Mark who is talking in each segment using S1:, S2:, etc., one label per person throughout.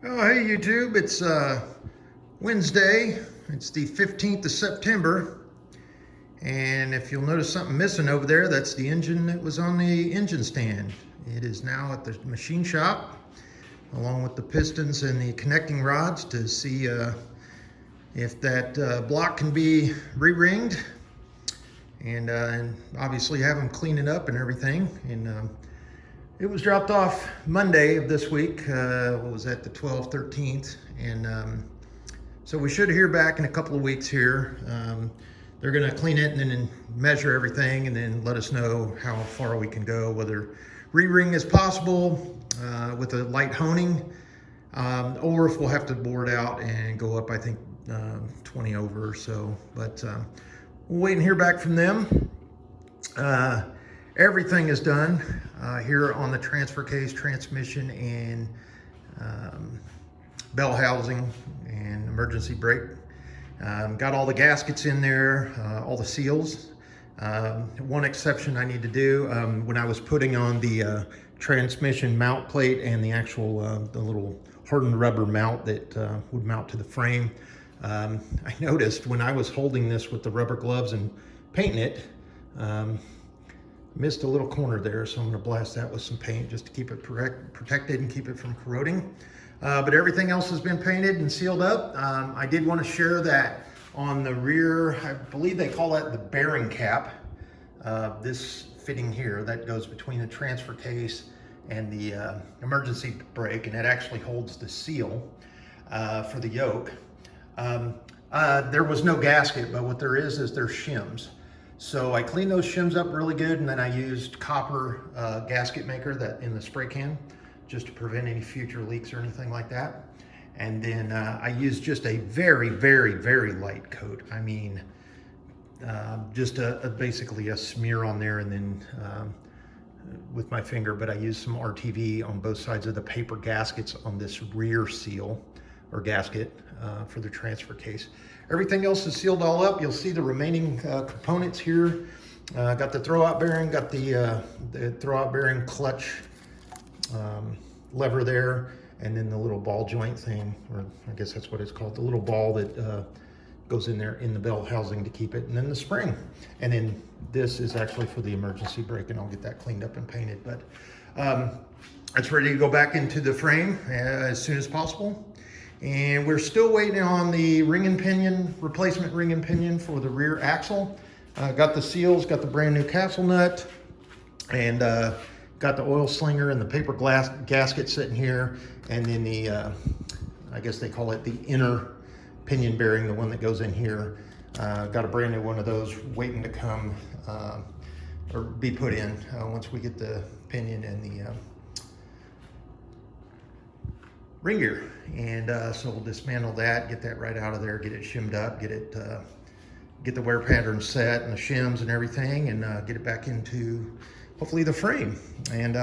S1: Oh, hey YouTube, it's Wednesday. It's the 15th of September. And if you'll notice something missing over there, that's the engine that was on the engine stand. It is now at the machine shop, along with the pistons and the connecting rods to see if that block can be re-ringed. And obviously have them clean it up and everything. And it was dropped off Monday of this week. What was that, the 12th, 13th? And so we should hear back in a couple of weeks here. They're gonna clean it and then measure everything and then let us know how far we can go, whether re-ring is possible with a light honing, or if we'll have to bore it out and go up, I think, 20 over or so. But we'll wait and hear back from them. Everything is done here on the transfer case, transmission, and bell housing and emergency brake. Got all the gaskets in there, all the seals. One exception I need to do, when I was putting on the transmission mount plate and the actual the little hardened rubber mount that would mount to the frame, I noticed when I was holding this with the rubber gloves and painting it, missed a little corner there, so I'm going to blast that with some paint just to keep it protected and keep it from corroding. But everything else has been painted and sealed up. I did want to share that on the rear, I believe they call that the bearing cap. This fitting here that goes between the transfer case and the emergency brake, and it actually holds the seal for the yoke. There was no gasket, but what there is there's shims. So I cleaned those shims up really good, and then I used copper gasket maker that in the spray can, just to prevent any future leaks or anything like that. And then I used just a very, very, very light coat. I mean, just basically a smear on there, and then with my finger, but I used some RTV on both sides of the paper gaskets on this rear seal or gasket for the transfer case. Everything else is sealed all up. You'll see the remaining components here. Got the throwout bearing, got the throwout bearing clutch lever there, and then the little ball joint thing, or I guess that's what it's called, the little ball that goes in there in the bell housing to keep it, and then the spring. And then this is actually for the emergency brake, and I'll get that cleaned up and painted. But it's ready to go back into the frame as soon as possible. And we're still waiting on the ring and pinion, replacement ring and pinion for the rear axle. Got the seals, got the brand new castle nut, and got the oil slinger and the paper glass gasket sitting here. And then the, I guess they call it the inner pinion bearing, the one that goes in here. Got a brand new one of those waiting to come or be put in once we get the pinion and the ring gear. And so we'll dismantle that, get that right out of there, get it shimmed up, get the wear pattern set and the shims and everything, and get it back into hopefully the frame. And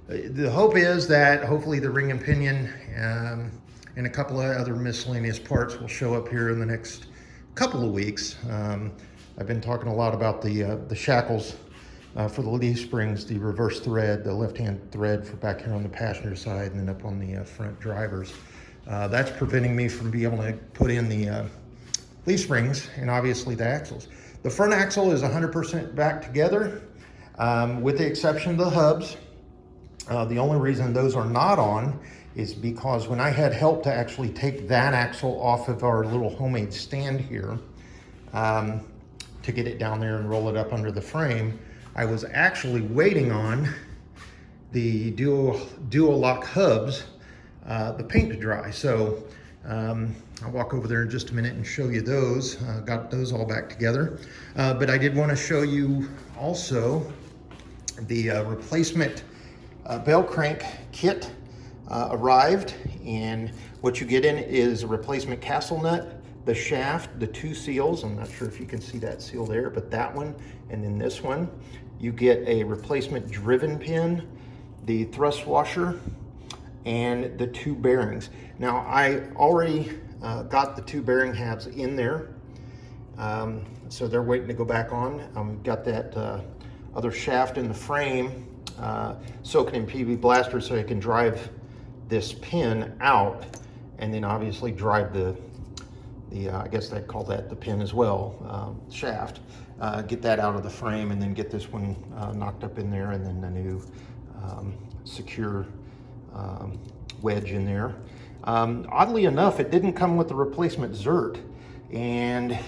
S1: the hope is that hopefully the ring and pinion and a couple of other miscellaneous parts will show up here in the next couple of weeks. I've been talking a lot about the shackles for the leaf springs, the reverse thread, the left-hand thread for back here on the passenger side, and then up on the front drivers. That's preventing me from being able to put in the leaf springs and obviously the axles. The front axle is 100% back together, with the exception of the hubs. The only reason those are not on is because when I had help to actually take that axle off of our little homemade stand here, to get it down there and roll it up under the frame, I was actually waiting on the dual lock hubs, the paint to dry. So I'll walk over there in just a minute and show you those. Got those all back together. But I did want to show you also the replacement bell crank kit arrived, and what you get in is a replacement castle nut, the shaft, the two seals. I'm not sure if you can see that seal there, but that one, and then this one. You get a replacement driven pin, the thrust washer, and the two bearings. Now I already got the two bearing halves in there, so they're waiting to go back on. Got that other shaft in the frame, soaking in PB Blaster so I can drive this pin out, and then obviously drive the I guess they'd call that the pin as well, shaft. Get that out of the frame, and then get this one knocked up in there, and then the new secure wedge in there. Oddly enough, it didn't come with the replacement zert, and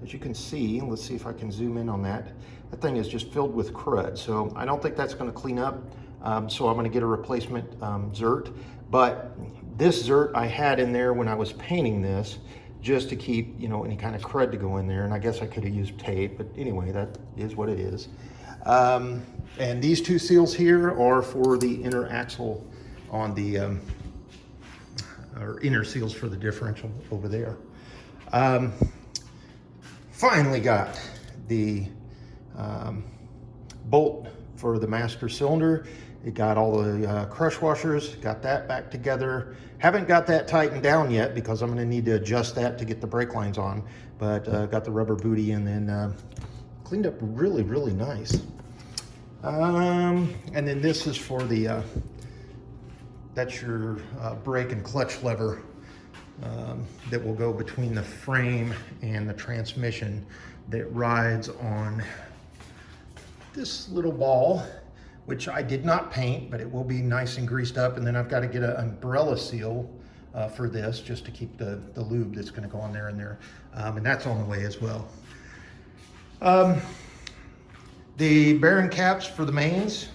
S1: as you can see, let's see if I can zoom in on that. That thing is just filled with crud, so I don't think that's going to clean up. So I'm going to get a replacement zert. But this zert I had in there when I was painting this, just to keep, you know, any kind of crud to go in there. And I guess I could have used tape, but anyway, that is what it is. And these two seals here are for the inner axle on the, or inner seals for the differential over there. Finally got the bolt for the master cylinder. It got all the crush washers, got that back together. Haven't got that tightened down yet because I'm going to need to adjust that to get the brake lines on, but got the rubber booty, and then cleaned up really, really nice. And then this is for the, that's your brake and clutch lever that will go between the frame and the transmission that rides on this little ball, which I did not paint, but it will be nice and greased up. And then I've got to get an umbrella seal for this, just to keep the lube that's going to go on there and there. And that's on the way as well. The bearing caps for the mains,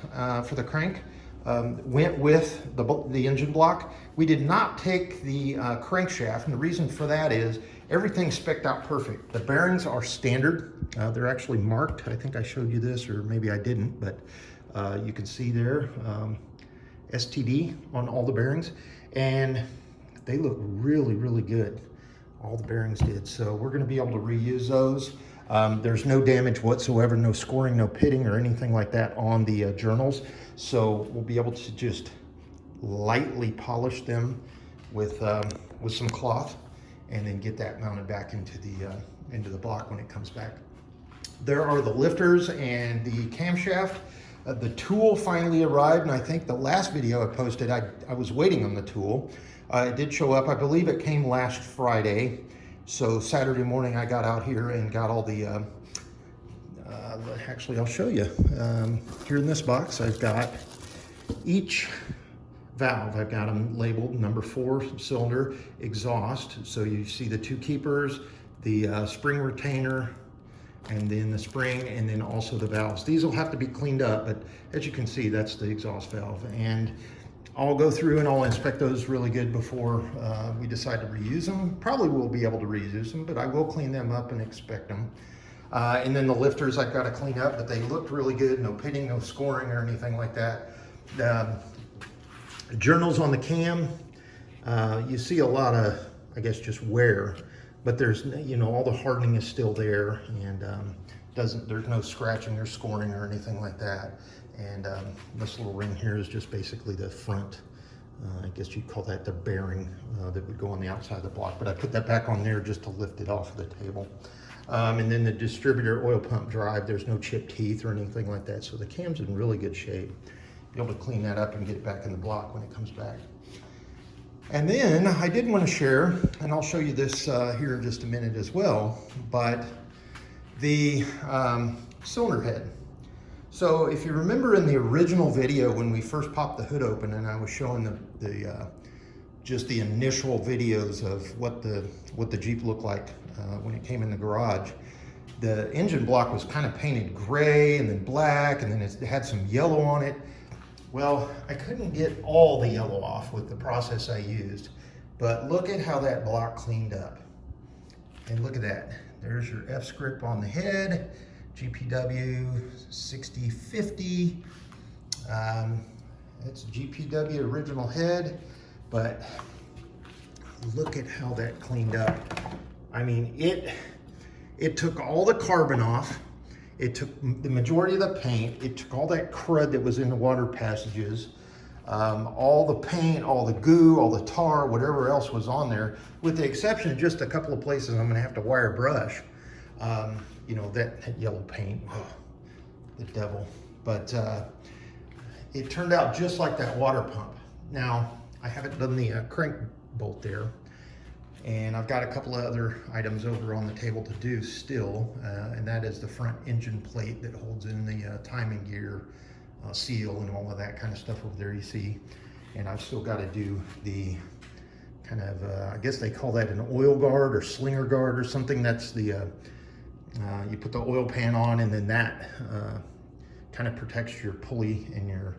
S1: for the crank, went with the engine block. We did not take the crankshaft, and the reason for that is everything's spec'd out perfect. The bearings are standard. They're actually marked. I think I showed you this, or maybe I didn't, but you can see there, STD on all the bearings, and they look really, really good. All the bearings did. So we're going to be able to reuse those. There's no damage whatsoever, no scoring, no pitting or anything like that on the journals. So we'll be able to just lightly polish them with some cloth, and then get that mounted back into the block when it comes back. There are the lifters and the camshaft. The tool finally arrived, and I think the last video I posted, I was waiting on the tool. It did show up. I believe it came last Friday. So Saturday morning I got out here and got all the, actually I'll show you. Here in this box I've got each valve. I've got them labeled number 4 cylinder exhaust. So you see the 2 keepers, the spring retainer, and then the spring, and then also the valves. These will have to be cleaned up, but as you can see, that's the exhaust valve. And I'll go through and I'll inspect those really good before we decide to reuse them. Probably will be able to reuse them, but I will clean them up and inspect them. And then the lifters I've got to clean up, but they looked really good. No pitting, no scoring or anything like that. Journals on the cam, you see a lot of, I guess, just wear, but there's, you know, all the hardening is still there, and there's no scratching or scoring or anything like that. And this little ring here is just basically the front, I guess you'd call that the bearing that would go on the outside of the block, but I put that back on there just to lift it off of the table. And then the distributor oil pump drive, there's no chipped teeth or anything like that, so the cam's in really good shape. Be able to clean that up and get it back in the block when it comes back. And then I did want to share, and I'll show you this here in just a minute as well, but the cylinder head. So if you remember in the original video when we first popped the hood open and I was showing just the initial videos of what the Jeep looked like when it came in the garage, the engine block was kind of painted gray and then black, and then it had some yellow on it. Well, I couldn't get all the yellow off with the process I used, but look at how that block cleaned up. And look at that. There's your F script on the head, GPW 6050. It's GPW original head, but look at how that cleaned up. I mean, it took all the carbon off. It took the majority of the paint. It took all that crud that was in the water passages, all the paint, all the goo, all the tar, whatever else was on there, with the exception of just a couple of places I'm gonna have to wire brush. You know, that yellow paint, oh, the devil. But it turned out just like that water pump. Now, I haven't done the crank bolt there, and I've got a couple of other items over on the table to do still, and that is the front engine plate that holds in the timing gear seal and all of that kind of stuff over there you see. And I've still got to do the kind of, I guess they call that an oil guard or slinger guard or something. That's the, you put the oil pan on, and then that kind of protects your pulley and your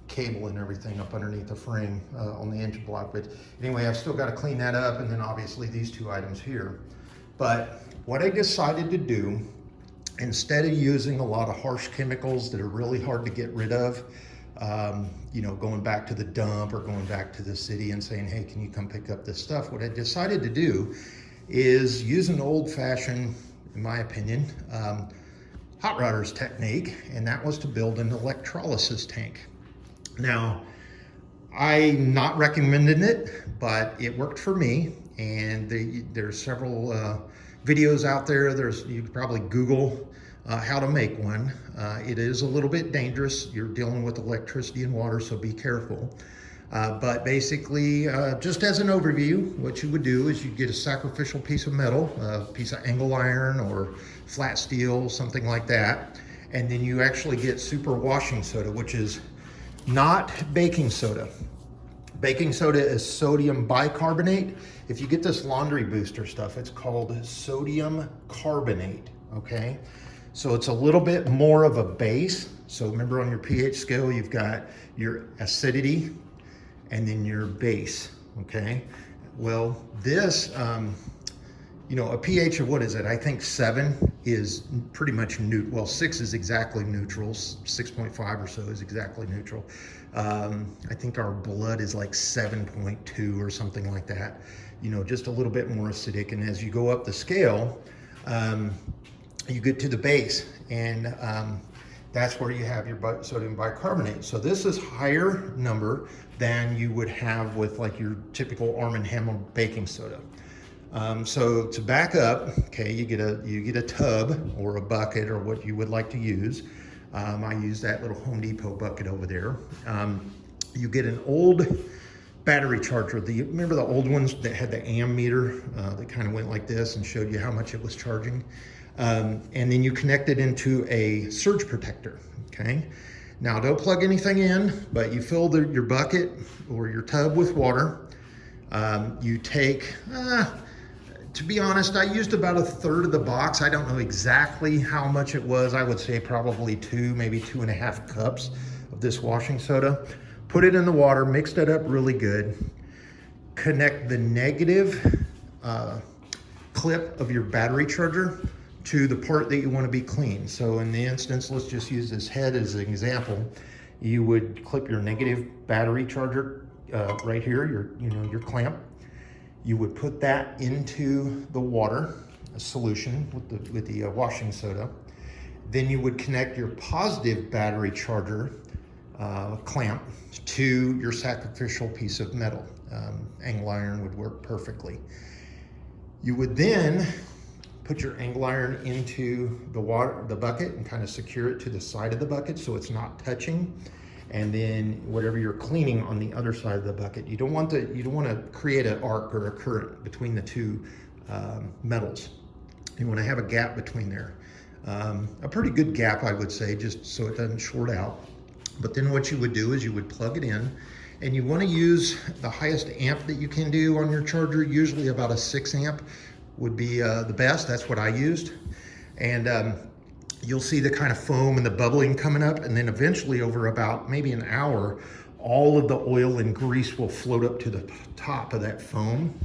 S1: cable and everything up underneath the frame on the engine block. But anyway, I've still got to clean that up, and then obviously these two items here. But what I decided to do, instead of using a lot of harsh chemicals that are really hard to get rid of, you know, going back to the dump or going back to the city and saying, hey, can you come pick up this stuff? What I decided to do is use an old-fashioned, in my opinion, hot rodders technique, and that was to build an electrolysis tank. Now, I'm not recommending it, but it worked for me, and there's several videos out there. You could probably Google how to make one. It is a little bit dangerous. You're dealing with electricity and water, so be careful. But basically, just as an overview, what you would do is you get a sacrificial piece of metal, a piece of angle iron or flat steel, something like that. And then you actually get super washing soda, which is not baking soda. Baking soda is sodium bicarbonate. If you get this laundry booster stuff, it's called sodium carbonate, okay? So it's a little bit more of a base. So remember, on your pH scale, you've got your acidity and then your base, okay? Well, this, you know, a pH of, what is it? I think 7 is pretty much neutral. Well, 6 is exactly neutral. 6.5 or so is exactly neutral. I think our blood is like 7.2 or something like that. You know, just a little bit more acidic. And as you go up the scale, you get to the base, and that's where you have your sodium bicarbonate. So this is higher number than you would have with like your typical Arm & Hammer baking soda. So to back up, okay, you get a tub or a bucket or what you would like to use. I use that little Home Depot bucket over there. You get an old battery charger. Remember the old ones that had the ammeter that kind of went like this and showed you how much it was charging? And then you connect it into a surge protector, okay? Now, don't plug anything in, but you fill your bucket or your tub with water. You take, to be honest, I used about 1/3 of the box. I don't know exactly how much it was. I would say probably 2, maybe 2.5 cups of this washing soda. Put it in the water, mixed it up really good. Connect the negative clip of your battery charger to the part that you want to be clean. So in the instance, let's just use this head as an example. You would clip your negative battery charger right here, your clamp. You would put that into the water solution with the washing soda. Then you would connect your positive battery charger clamp to your sacrificial piece of metal. Angle iron would work perfectly. You would then put your angle iron into the bucket and kind of secure it to the side of the bucket so it's not touching. And then whatever you're cleaning on the other side of the bucket, you don't want to create an arc or a current between the two metals. You want to have a gap between there. A pretty good gap, I would say, just so it doesn't short out. But then what you would do is you would plug it in, and you want to use the highest amp that you can do on your charger. Usually about a 6 amp would be the best. That's what I used. And you'll see the kind of foam and the bubbling coming up, and then eventually over about maybe an hour, all of the oil and grease will float up to the top of that foam.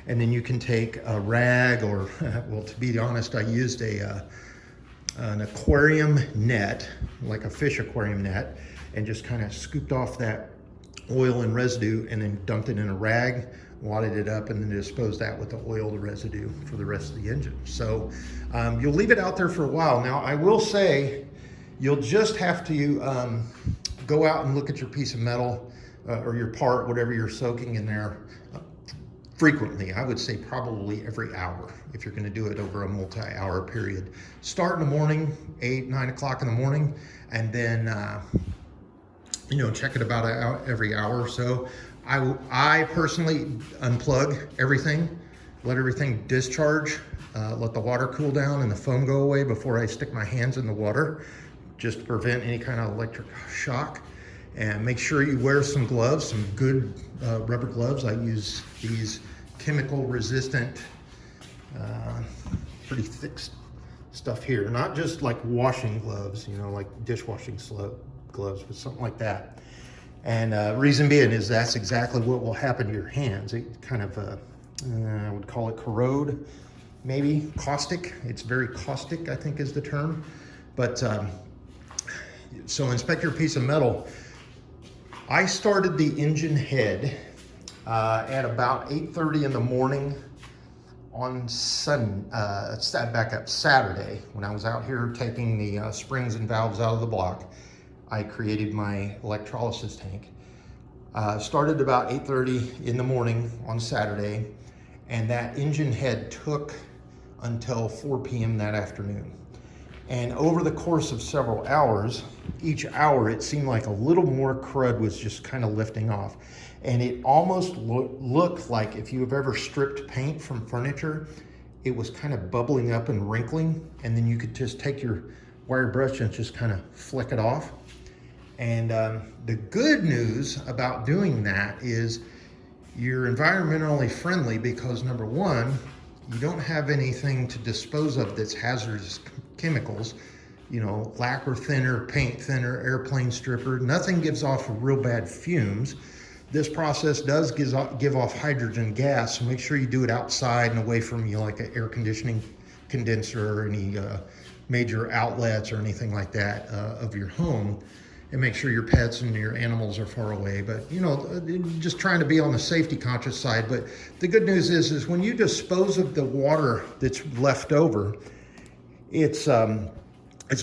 S1: And then you can take a rag or, well, to be honest, I used an aquarium net, like a fish aquarium net, and just kind of scooped off that oil and residue and then dumped it in a rag, wadded it up, and then disposed that with the oil, the residue for the rest of the engine. So you'll leave it out there for a while. Now, I will say you'll just have to go out and look at your piece of metal or your part, whatever you're soaking in there, frequently. I would say probably every hour if you're going to do it over a multi-hour period. Start in the morning, 8, 9 o'clock in the morning, and then check it about every hour or so. I personally unplug everything, let everything discharge, let the water cool down and the foam go away before I stick my hands in the water, just to prevent any kind of electric shock. And make sure you wear some gloves, some good rubber gloves. I use these chemical resistant, pretty thick stuff here. Not just like washing gloves, you know, like dishwashing gloves, but something like that. And reason being is that's exactly what will happen to your hands. It kind of, I would call it corrode, maybe caustic. It's very caustic, I think is the term. But so inspect your piece of metal. I started the engine head at about 8:30 in the morning on Saturday, when I was out here taking the springs and valves out of the block. I created my electrolysis tank. Started about 8:30 in the morning on Saturday, and that engine head took until 4 p.m. that afternoon. And over the course of several hours, each hour it seemed like a little more crud was just kind of lifting off. And it almost looked like if you have ever stripped paint from furniture, it was kind of bubbling up and wrinkling, and then you could just take your wire brush and just kind of flick it off. And the good news about doing that is you're environmentally friendly because, number one, you don't have anything to dispose of that's hazardous chemicals, you know, lacquer thinner, paint thinner, airplane stripper. Nothing gives off real bad fumes. This process does give off hydrogen gas, so make sure you do it outside and away from, you know, like an air conditioning condenser or any major outlets or anything like that of your home. And make sure your pets and your animals are far away. But, you know, just trying to be on the safety conscious side. But the good news is when you dispose of the water that's left over, it's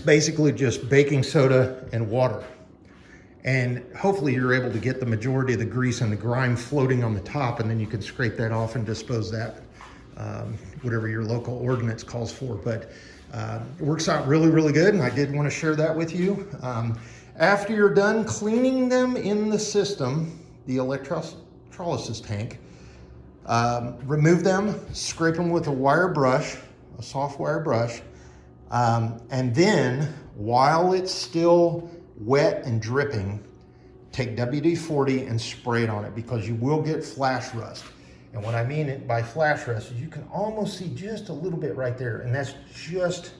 S1: basically just baking soda and water. And hopefully you're able to get the majority of the grease and the grime floating on the top, and then you can scrape that off and dispose that, whatever your local ordinance calls for. But it works out really, really good, and I did want to share that with you. After you're done cleaning them in the system, the electrolysis tank, remove them, scrape them with a wire brush, a soft wire brush, and then while it's still wet and dripping, take WD-40 and spray it on it, because you will get flash rust. And what I mean by flash rust is you can almost see just a little bit right there, and that's just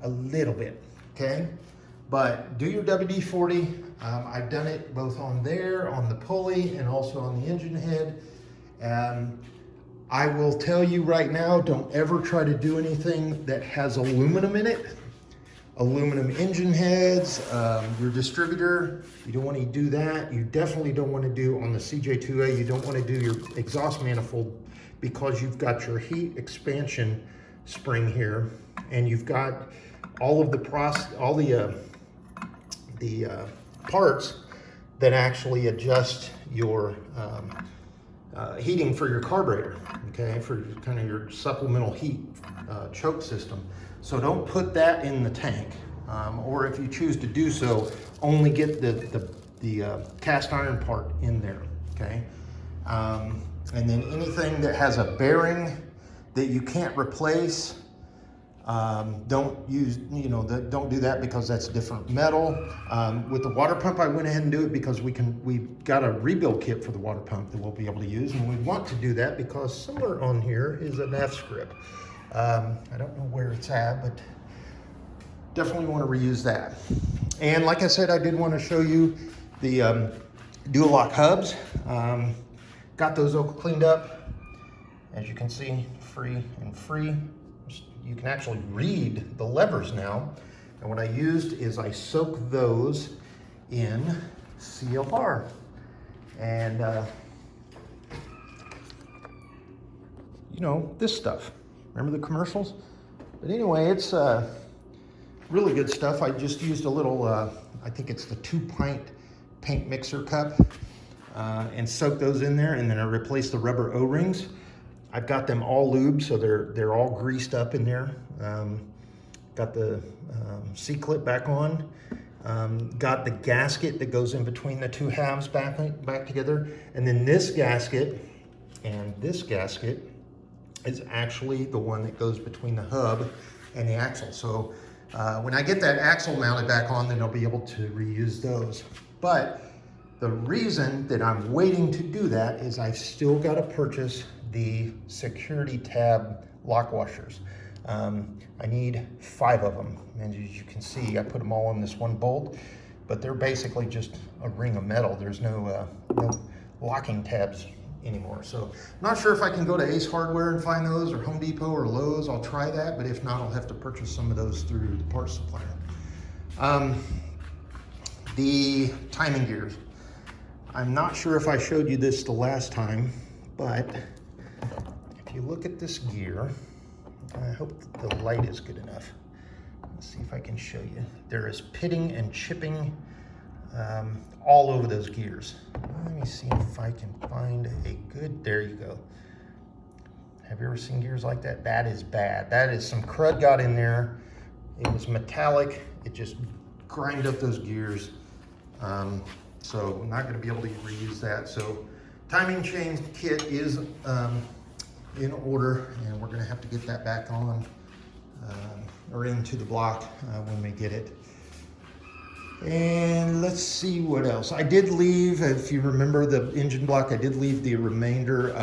S1: a little bit, okay? But do your WD-40. I've done it both on there, on the pulley, and also on the engine head. I will tell you right now, don't ever try to do anything that has aluminum in it. Aluminum engine heads, your distributor, you don't want to do that. You definitely don't want to do on the CJ2A, you don't want to do your exhaust manifold, because you've got your heat expansion spring here, and you've got all of the parts that actually adjust your heating for your carburetor, okay, for kind of your supplemental heat choke system. So don't put that in the tank, or if you choose to do so, only get the cast iron part in there, okay? And then anything that has a bearing that you can't replace, don't use, don't do that, because that's different metal. With the water pump, I went ahead and do it because we got a rebuild kit for the water pump that we'll be able to use, and we want to do that because somewhere on here is an F script. I don't know where it's at, but definitely want to reuse that. And like I said, I did want to show you the dual lock hubs. Got those all cleaned up. As you can see, free and free. You can actually read the levers now. And what I used is I soaked those in CLR. And, this stuff. Remember the commercials? But anyway, it's really good stuff. I just used a little, I think it's the 2-pint paint mixer cup, and soaked those in there, and then I replaced the rubber O-rings. I've got them all lubed, so they're all greased up in there. Got the C-clip back on, Got the gasket that goes in between the two halves back together. And then this gasket and this gasket is actually the one that goes between the hub and the axle. So when I get that axle mounted back on, then I'll be able to reuse those. But the reason that I'm waiting to do that is I've still got to purchase the security tab lock washers. I need 5 of them, and as you can see, I put them all in this one bolt, but they're basically just a ring of metal. There's no locking tabs anymore. So I'm not sure if I can go to Ace Hardware and find those, or Home Depot or Lowe's. I'll try that, but if not, I'll have to purchase some of those through the parts supplier. The timing gears. I'm not sure if I showed you this the last time, but if you look at this gear, I hope the light is good enough. Let's see if I can show you. There is pitting and chipping all over those gears. Let me see if I can find a good, there you go. Have you ever seen gears like that? That is bad. That is some crud got in there. It was metallic. It just grinded up those gears. So I'm not going to be able to reuse that. So timing chain kit is in order, and we're going to have to get that back on or into the block when we get it. And let's see what else. I did leave, if you remember the engine block, I did leave the remainder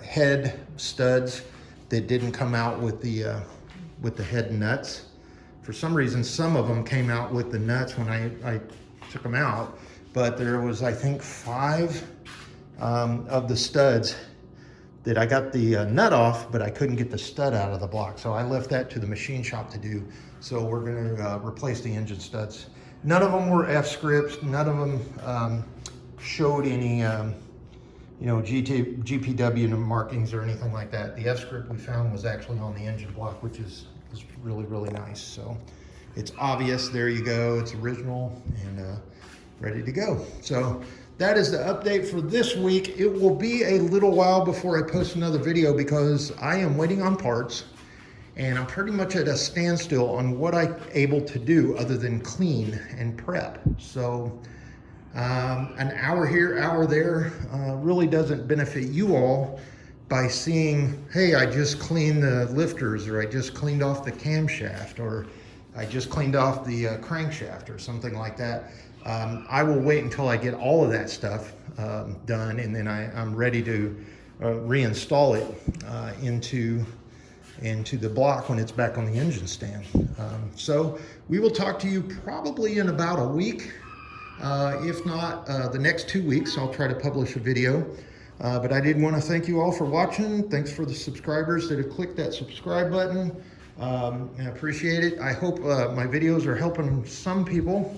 S1: head studs that didn't come out with the head nuts. For some reason, some of them came out with the nuts when I took them out, but there was, I think, 5 of the studs that I got the nut off, but I couldn't get the stud out of the block. So I left that to the machine shop to do. So we're gonna replace the engine studs. None of them were F-scripts. None of them showed any GPW markings or anything like that. The F-script we found was actually on the engine block, which is really, really nice. So it's obvious, there you go. It's original and ready to go. So that is the update for this week. It will be a little while before I post another video because I am waiting on parts, and I'm pretty much at a standstill on what I'm able to do other than clean and prep. So an hour here, hour there really doesn't benefit you all by seeing, hey, I just cleaned the lifters, or I just cleaned off the camshaft, or I just cleaned off the crankshaft or something like that. I will wait until I get all of that stuff done, and then I'm ready to reinstall it into the block when it's back on the engine stand. So we will talk to you probably in about a week. If not, the next 2 weeks, I'll try to publish a video. But I did want to thank you all for watching. Thanks for the subscribers that have clicked that subscribe button. I appreciate it. I hope my videos are helping some people.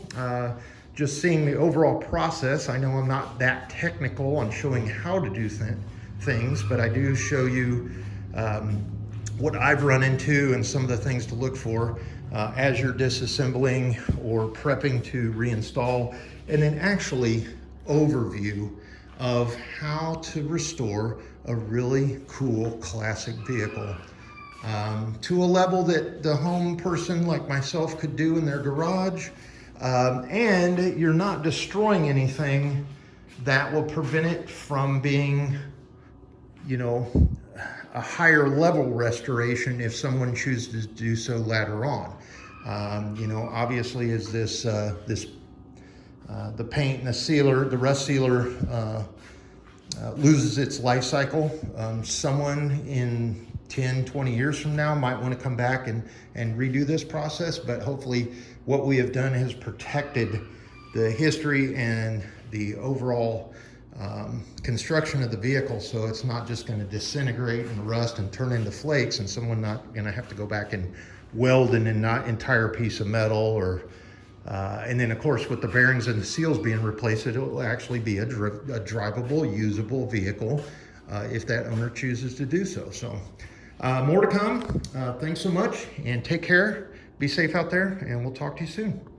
S1: Just seeing the overall process. I know I'm not that technical on showing how to do things, but I do show you what I've run into and some of the things to look for as you're disassembling or prepping to reinstall, and then actually overview of how to restore a really cool classic vehicle to a level that the home person like myself could do in their garage. And you're not destroying anything that will prevent it from being, a higher level restoration if someone chooses to do so later on. Obviously, as the paint and the sealer, the rust sealer loses its life cycle, someone in 10, 20 years from now might want to come back and redo this process, but hopefully what we have done has protected the history and the overall construction of the vehicle, so it's not just going to disintegrate and rust and turn into flakes, and someone not going to have to go back and weld an entire piece of metal, or and then of course with the bearings and the seals being replaced, it will actually be a drivable, usable vehicle if that owner chooses to do so. So more to come. Thanks so much, and take care. Be safe out there, and we'll talk to you soon.